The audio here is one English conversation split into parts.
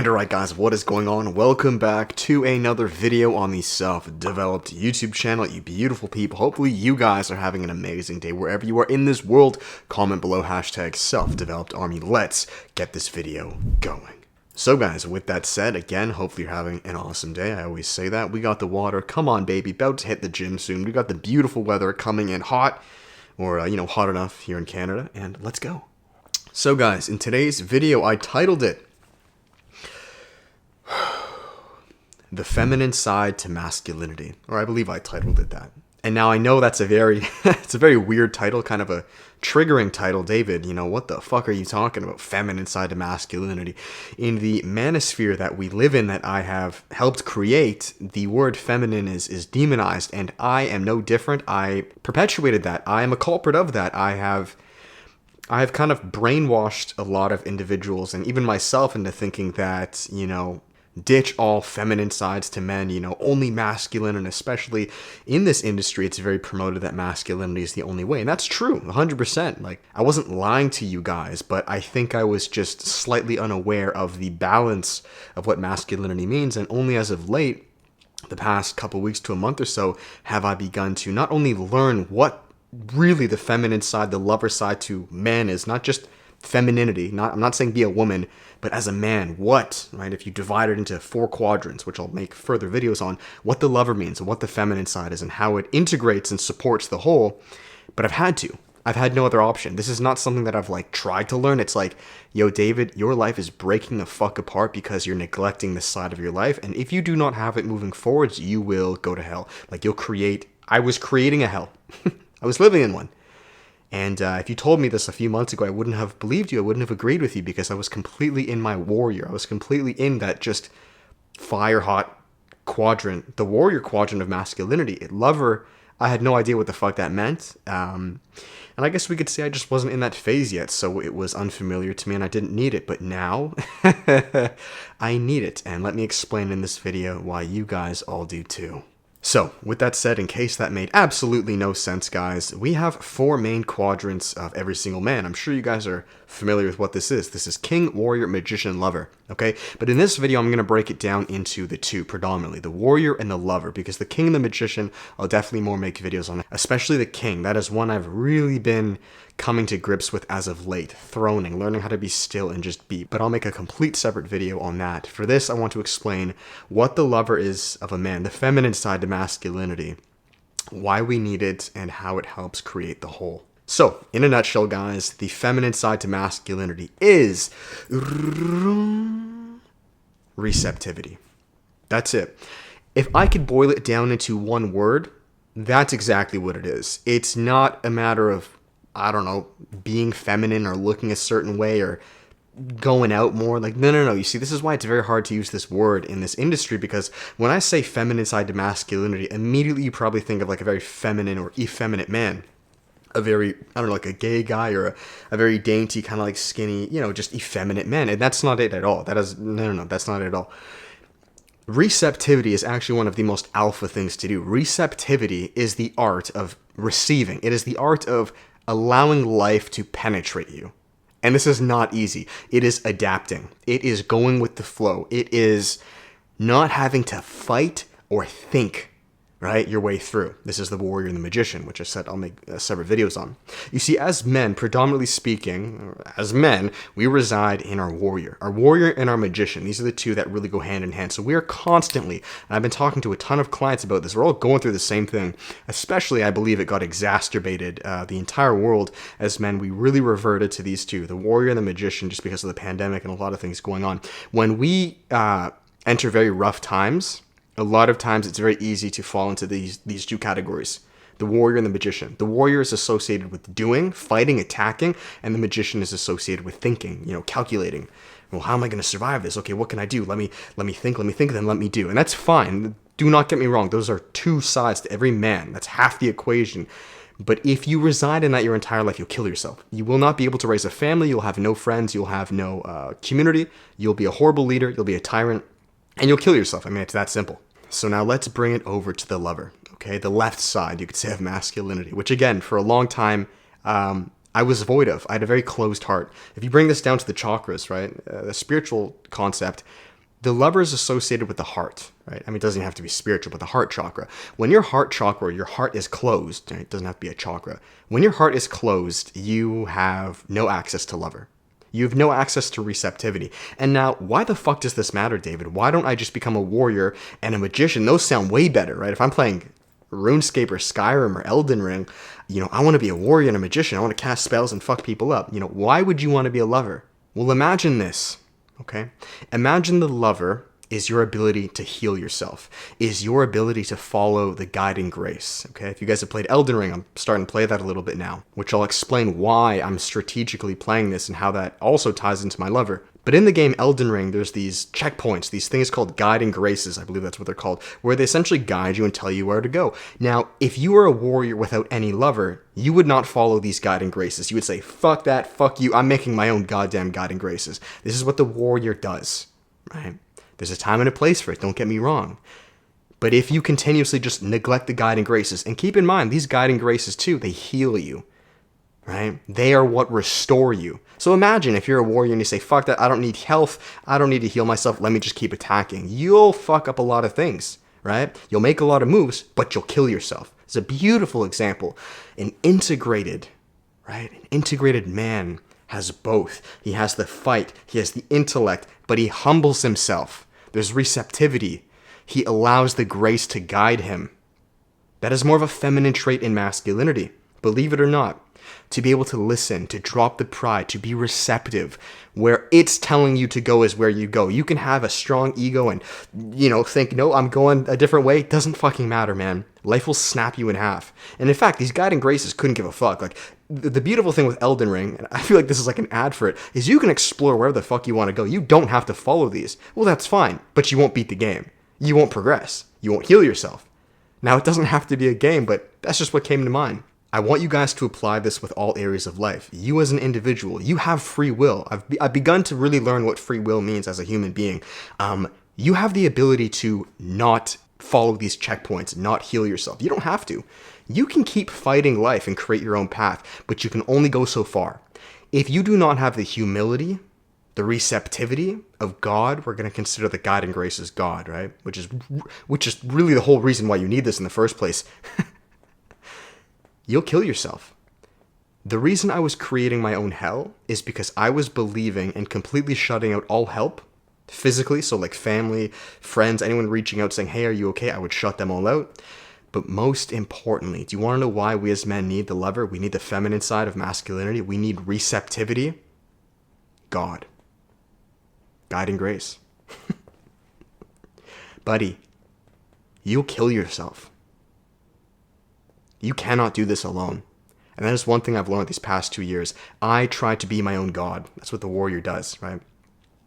And alright guys, what is going on? Welcome back to another video on the Self-Developed YouTube channel, you beautiful people. Hopefully you guys are having an amazing day wherever you are in this world. Comment below hashtag Self-Developed Army. Let's get this video going. So guys, with that said, again, hopefully you're having an awesome day. I always say that. We got the water, come on baby, about to hit the gym soon. We got the beautiful weather coming in hot, or hot enough here in Canada, and let's go. So guys, in today's video, I titled it The Feminine Side to Masculinity, or I believe I titled it that. And now I know that's a very, it's a very weird title, kind of a triggering title. David, what the fuck are you talking about? Feminine side to masculinity. In the manosphere that we live in, that I have helped create, the word feminine is demonized, and I am no different. I perpetuated that. I am a culprit of that. I have kind of brainwashed a lot of individuals, and even myself, into thinking that, ditch all feminine sides to men, only masculine. And especially in this industry, it's very promoted that masculinity is the only way. And that's true, 100%. Like, I wasn't lying to you guys, but I think I was just slightly unaware of the balance of what masculinity means. And only as of late, the past couple weeks to a month or so, have I begun to not only learn what really the feminine side, the lover side to man is, not just femininity, I'm not saying be a woman, but as a man, right? If you divide it into 4 quadrants, which I'll make further videos on, what the lover means and what the feminine side is and how it integrates and supports the whole. But I've had no other option. This is not something that I've tried to learn. It's like, yo, David, your life is breaking the fuck apart because you're neglecting this side of your life. And if you do not have it moving forwards, you will go to hell. I was creating a hell. I was living in one. And if you told me this a few months ago, I wouldn't have believed you. I wouldn't have agreed with you, because I was completely in my warrior. I was completely in that just fire-hot quadrant, the warrior quadrant of masculinity. Lover, I had no idea what the fuck that meant. And I guess we could say I just wasn't in that phase yet, so it was unfamiliar to me and I didn't need it. But now, I need it. And let me explain in this video why you guys all do too. So, with that said, in case that made absolutely no sense, guys, we have 4 main quadrants of every single man. I'm sure you guys are familiar with what this is. This is king, warrior, magician, lover, okay? But in this video, I'm going to break it down into the 2 predominantly, the warrior and the lover, because the king and the magician, I'll definitely more make videos on it, especially the king. That is one I've really been coming to grips with as of late, throning, learning how to be still and just be. But I'll make a complete separate video on that. For this, I want to explain what the lover is of a man, the feminine side to masculinity, why we need it, and how it helps create the whole. So, in a nutshell, guys, the feminine side to masculinity is receptivity. That's it. If I could boil it down into one word, that's exactly what it is. It's not a matter of, being feminine or looking a certain way or going out more. No. You see, this is why it's very hard to use this word in this industry, because when I say feminine side to masculinity, immediately you probably think of a very feminine or effeminate man. A very, a gay guy, or a very dainty, kind of skinny, just effeminate man. And that's not it at all. That's not it at all. Receptivity is actually one of the most alpha things to do. Receptivity is the art of receiving. It is the art of allowing life to penetrate you. And this is not easy. It is adapting. It is going with the flow. It is not having to fight or think, right, your way through. This is the warrior and the magician, which I said I'll make separate videos on. You see, as men, predominantly speaking, we reside in our warrior and our magician. These are the 2 that really go hand in hand. So we are constantly, and I've been talking to a ton of clients about this, we're all going through the same thing. Especially, I believe it got exacerbated, the entire world, as men, we really reverted to these 2, the warrior and the magician, just because of the pandemic and a lot of things going on. When we enter very rough times, a lot of times it's very easy to fall into these 2 categories, the warrior and the magician. The warrior is associated with doing, fighting, attacking, and the magician is associated with thinking, calculating. Well, how am I going to survive this? Okay, what can I do? Let me think, then let me do. And that's fine. Do not get me wrong. Those are 2 sides to every man. That's half the equation. But if you reside in that your entire life, you'll kill yourself. You will not be able to raise a family. You'll have no friends. You'll have no community. You'll be a horrible leader. You'll be a tyrant. And you'll kill yourself. It's that simple. So now let's bring it over to the lover, okay? The left side, you could say, of masculinity, which again, for a long time, I was void of. I had a very closed heart. If you bring this down to the chakras, right, the spiritual concept, The lover is associated with the heart, right? I mean, it doesn't have to be spiritual, but the heart chakra. When your heart chakra, your heart is closed, right? It doesn't have to be a chakra. When your heart is closed, you have no access to lover. You have no access to receptivity. And now, why the fuck does this matter, David? Why don't I just become a warrior and a magician? Those sound way better, right? If I'm playing RuneScape or Skyrim or Elden Ring, I want to be a warrior and a magician. I want to cast spells and fuck people up. Why would you want to be a lover? Well, imagine this, okay? Imagine the lover is your ability to heal yourself, is your ability to follow the guiding grace, okay? If you guys have played Elden Ring, I'm starting to play that a little bit now, which I'll explain why I'm strategically playing this and how that also ties into my lover. But in the game Elden Ring, there's these checkpoints, these things called guiding graces, I believe that's what they're called, where they essentially guide you and tell you where to go. Now, if you were a warrior without any lover, you would not follow these guiding graces. You would say, fuck that, fuck you, I'm making my own goddamn guiding graces. This is what the warrior does, right? There's a time and a place for it, don't get me wrong. But if you continuously just neglect the guiding graces, and keep in mind, these guiding graces too, they heal you, right? They are what restore you. So imagine if you're a warrior and you say, fuck that, I don't need health, I don't need to heal myself, let me just keep attacking. You'll fuck up a lot of things, right? You'll make a lot of moves, but you'll kill yourself. It's a beautiful example. An integrated man has both. He has the fight, he has the intellect, but he humbles himself. There's receptivity. He allows the grace to guide him. That is more of a feminine trait in masculinity, believe it or not. To be able to listen, to drop the pride, to be receptive. Where it's telling you to go is where you go. You can have a strong ego and, think, no, I'm going a different way. It doesn't fucking matter, man. Life will snap you in half. And in fact, these guiding graces couldn't give a fuck. Like, the beautiful thing with Elden Ring, and I feel like this is like an ad for it, is you can explore wherever the fuck you want to go. You don't have to follow these. Well, that's fine, but you won't beat the game. You won't progress. You won't heal yourself. Now, it doesn't have to be a game, but that's just what came to mind. I want you guys to apply this with all areas of life. You as an individual, you have free will. I've begun to really learn what free will means as a human being. You have the ability to not follow these checkpoints, not heal yourself. You don't have to. You can keep fighting life and create your own path, but you can only go so far. If you do not have the humility, the receptivity of God, we're going to consider the guiding grace as God, right? Which is really the whole reason why you need this in the first place. You'll kill yourself. The reason I was creating my own hell is because I was believing and completely shutting out all help physically, so like family, friends, anyone reaching out saying, hey, are you okay? I would shut them all out. But most importantly, do you want to know why we as men need the lover? We need the feminine side of masculinity. We need receptivity. God. Guiding grace. Buddy, you'll kill yourself. You cannot do this alone. And that is one thing I've learned these past 2 years. I try to be my own God. That's what the warrior does, right?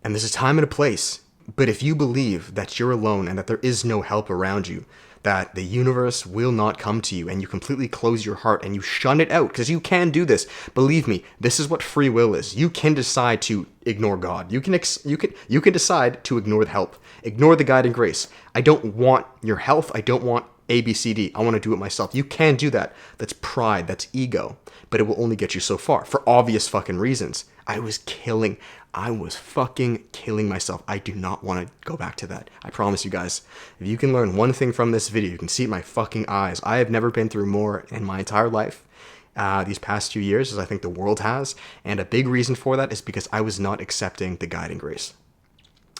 And there's a time and a place. But if you believe that you're alone and that there is no help around you, that the universe will not come to you, and you completely close your heart and you shun it out, because you can do this. Believe me, this is what free will is. You can decide to ignore God. You can decide to ignore the help, ignore the guiding grace. I don't want your health. I don't want A, B, C, D. I want to do it myself. You can do that. That's pride. That's ego. But it will only get you so far for obvious fucking reasons. I was fucking killing myself. I do not want to go back to that. I promise you guys. If you can learn one thing from this video, you can see it in my fucking eyes. I have never been through more in my entire life these past 2 years as I think the world has. And a big reason for that is because I was not accepting the guiding grace.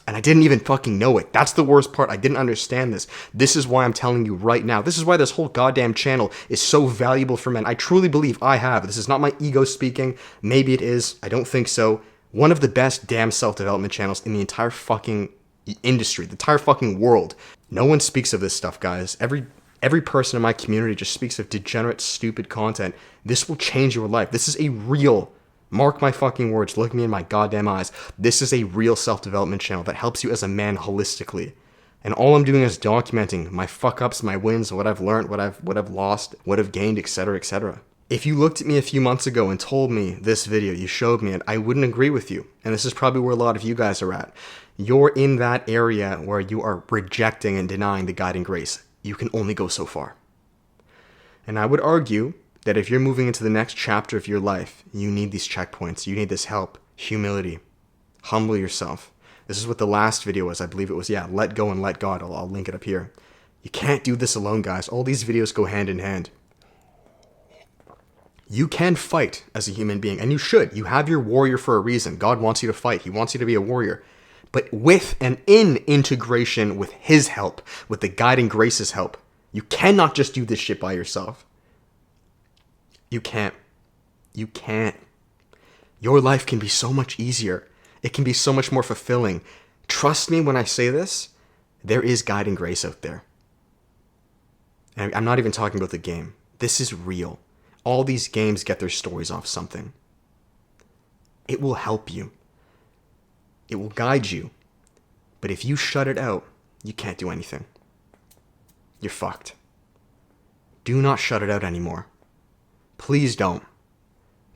And I didn't even fucking know it. That's the worst part. I didn't understand this. This is why I'm telling you right now. This is why this whole goddamn channel is so valuable for men. I truly believe I have. This is not my ego speaking. Maybe it is. I don't think so. One of the best damn self-development channels in the entire fucking industry, the entire fucking world. No one speaks of this stuff, guys. Every person in my community just speaks of degenerate, stupid content. This will change your life. This is a real... Mark my fucking words, look me in my goddamn eyes. This is a real self-development channel that helps you as a man holistically. And all I'm doing is documenting my fuck-ups, my wins, what I've learned, what I've lost, what I've gained, etc., etc. If you looked at me a few months ago and told me this video, you showed me it, I wouldn't agree with you. And this is probably where a lot of you guys are at. You're in that area where you are rejecting and denying the guiding grace. You can only go so far. And I would argue that if you're moving into the next chapter of your life, you need these checkpoints. You need this help, humility. Humble yourself. This is what the last video was. I believe it was, yeah, let go and let God. I'll link it up here. You can't do this alone, guys. All these videos go hand in hand. You can fight as a human being, and you should. You have your warrior for a reason. God wants you to fight. He wants you to be a warrior. But with and in integration with his help, with the guiding grace's help. You cannot just do this shit by yourself. You can't. You can't. Your life can be so much easier. It can be so much more fulfilling. Trust me when I say this, there is guiding grace out there. And I'm not even talking about the game. This is real. All these games get their stories off something. It will help you. It will guide you. But if you shut it out, you can't do anything. You're fucked. Do not shut it out anymore. Please don't.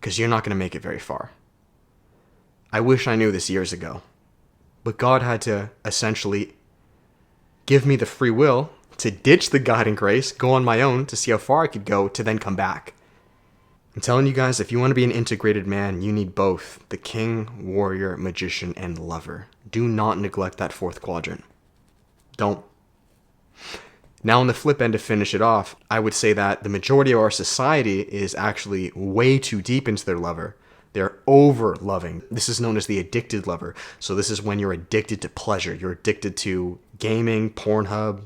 Because you're not going to make it very far. I wish I knew this years ago. But God had to essentially give me the free will to ditch the guiding grace, go on my own to see how far I could go, to then come back. I'm telling you guys, if you want to be an integrated man, you need both the king, warrior, magician, and lover. Do not neglect that fourth quadrant. Don't. Now, on the flip end, to finish it off, I would say that the majority of our society is actually way too deep into their lover. They're over-loving. This is known as the addicted lover. So this is when you're addicted to pleasure. You're addicted to gaming, Pornhub,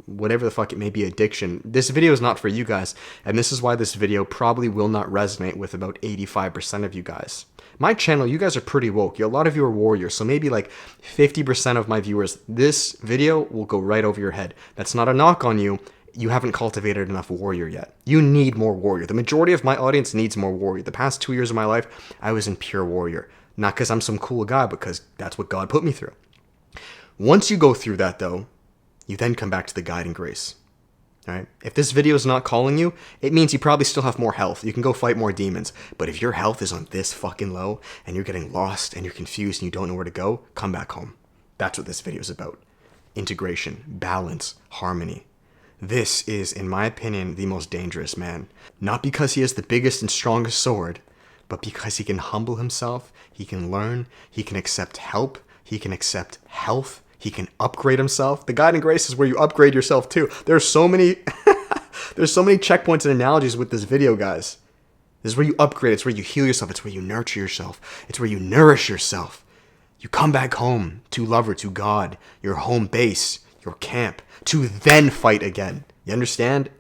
whatever the fuck it may be, addiction. This video is not for you guys, and this is why this video probably will not resonate with about 85% of you guys. My channel, you guys are pretty woke. A lot of you are warriors, so maybe like 50% of my viewers, this video will go right over your head. That's not a knock on you. You haven't cultivated enough warrior yet. You need more warrior. The majority of my audience needs more warrior. The past 2 years of my life, I was in pure warrior. Not because I'm some cool guy, because that's what God put me through. Once you go through that, though, you then come back to the guiding grace. All right? If this video is not calling you, it means you probably still have more health. You can go fight more demons. But if your health is on this fucking low, and you're getting lost, and you're confused, and you don't know where to go, come back home. That's what this video is about. Integration, balance, harmony. This is, in my opinion, the most dangerous man. Not because he has the biggest and strongest sword, but because he can humble himself, he can learn, he can accept help, he can accept health, he can upgrade himself. The guiding grace is where you upgrade yourself too. There's so many checkpoints and analogies with this video, guys. This is where you upgrade, it's where you heal yourself, it's where you nurture yourself, it's where you nourish yourself. You come back home to lover, to God, your home base, your camp, to then fight again. You understand?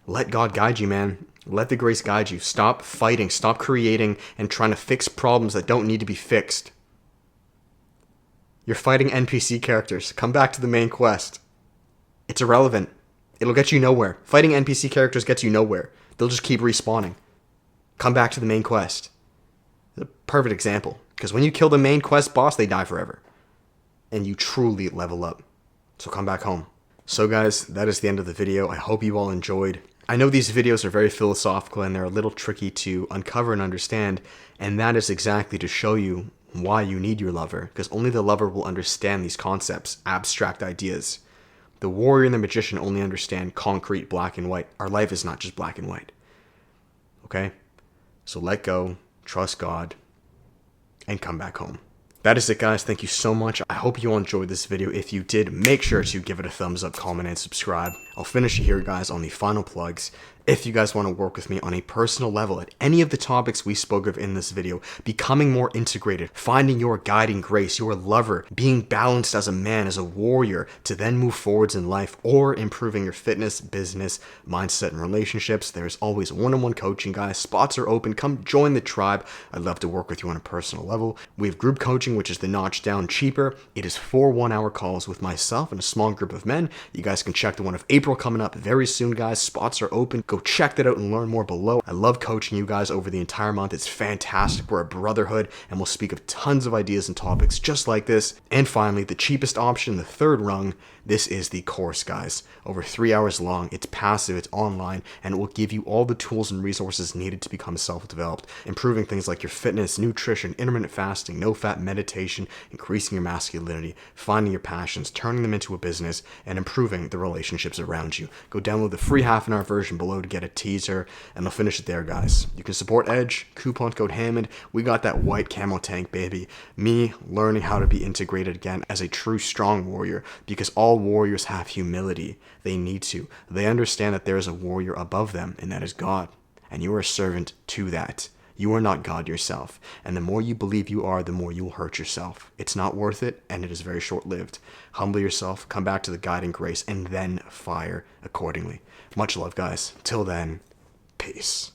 Let God guide you, man. Let the grace guide you. Stop fighting. Stop creating and trying to fix problems that don't need to be fixed. You're fighting NPC characters. Come back to the main quest. It's irrelevant. It'll get you nowhere. Fighting NPC characters gets you nowhere. They'll just keep respawning. Come back to the main quest. It's a perfect example. Because when you kill the main quest boss, they die forever. And you truly level up. So come back home. So guys, that is the end of the video. I hope you all enjoyed. I know these videos are very philosophical and they're a little tricky to uncover and understand, and that is exactly to show you why you need your lover, because only the lover will understand these concepts, abstract ideas. The warrior and the magician only understand concrete black and white. Our life is not just black and white. Okay? So let go, trust God, and come back home. That is it, guys. Thank you so much. I hope you all enjoyed this video. If you did, make sure to give it a thumbs up, comment, and subscribe. I'll finish it here, guys, on the final plugs. If you guys want to work with me on a personal level at any of the topics we spoke of in this video, becoming more integrated, finding your guiding grace, your lover, being balanced as a man, as a warrior, to then move forwards in life, or improving your fitness, business, mindset, and relationships, there's always one-on-one coaching, guys. Spots are open. Come join the tribe. I'd love to work with you on a personal level. We have group coaching, which is the notch down cheaper. It is 4 one-hour calls with myself and a small group of men. You guys can check the one of April coming up very soon, guys. Spots are open. Go check that out and learn more below. I love coaching you guys over the entire month. It's fantastic. We're a brotherhood, and we'll speak of tons of ideas and topics just like this. And finally, the cheapest option, the third rung, this is the course, guys. Over 3 hours long. It's passive, it's online, and it will give you all the tools and resources needed to become self-developed, improving things like your fitness, nutrition, intermittent fasting, no-fat meditation, increasing your masculinity, finding your passions, turning them into a business, and improving the relationships around around you. Go download the free half-an-hour version below to get a teaser, and I'll finish it there, guys. You can support Edge, coupon code Hammond. We got that white camo tank, baby. Me learning how to be integrated again as a true strong warrior, because all warriors have humility. They need to. They understand that there is a warrior above them, and that is God. And you are a servant to that. You are not God yourself. And the more you believe you are, the more you will hurt yourself. It's not worth it, and it is very short-lived. Humble yourself, come back to the guiding grace, and then fire accordingly. Much love, guys. Till then, peace.